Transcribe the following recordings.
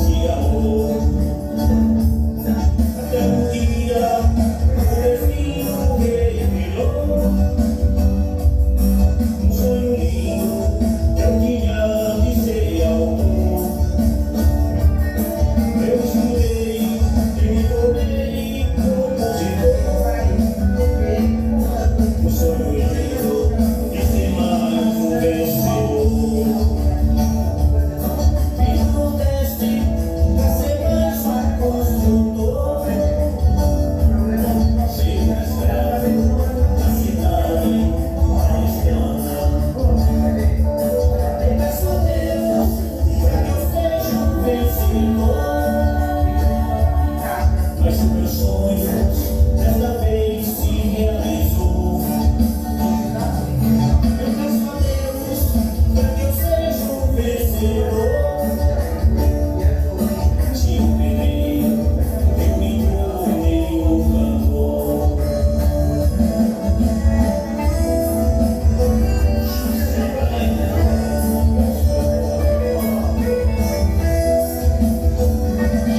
de amor. Até um dia o destino revelou um sonho lindo que eu tinha de ser autor. Eu estudei e me tornei compositor. Um sonho lindo de ser mais um vencedor. Fiz um teste pra ser mais um construtor. Ser um escravo da cidade paulistana. Eu peço a Deus pra que eu seja um vencedor. Mas o meu sonho desta vez se realizou. Eu peço a Deus pra que eu seja um vencedor. Se um pedreiro, eu me tornei um cantor.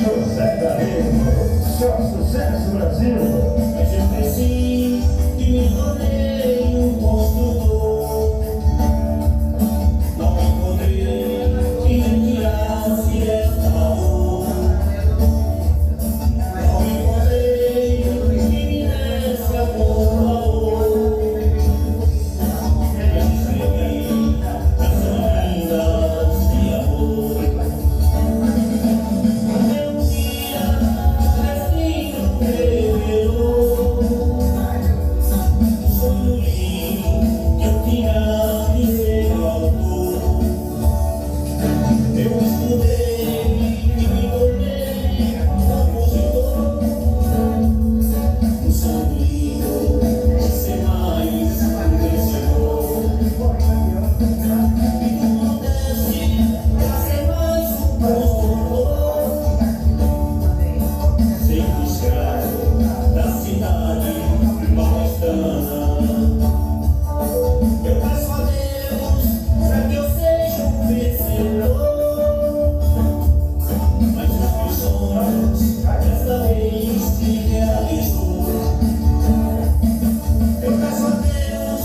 José Carreiro, só sucesso Brasil. Mas eu cresci e me tornei um construtor. Não encontrei quem me tirasse esta dor. Não encontrei quem me desse amor, valor. Eu escrevi canções lindas de amor. Até um dia o destino revelou um sonho lindo que eu tinha de ser autor. Eu estudei e me tornei compositor. Um sonho lindo de ser mais um vencedor. E tudo desce pra ser mais um construtor. Sempre escravo da cidade paulistana. Eu peço a Deus pra que eu seja um vencedor. Mas os meus sonhos desta vez se realizou. Eu peço a Deus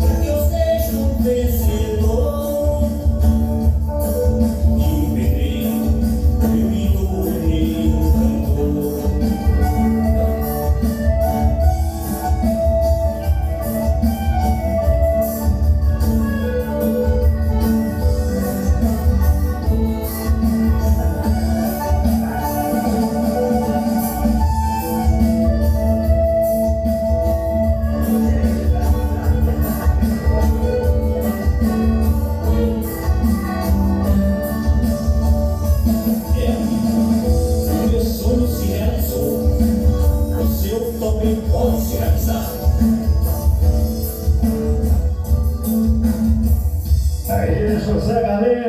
pra que eu seja um vencedor. E um pedreiro, eu me tornei um cantor. O meu sonho se realizou. O seu também pode se realizar. Aí, José Carreiro.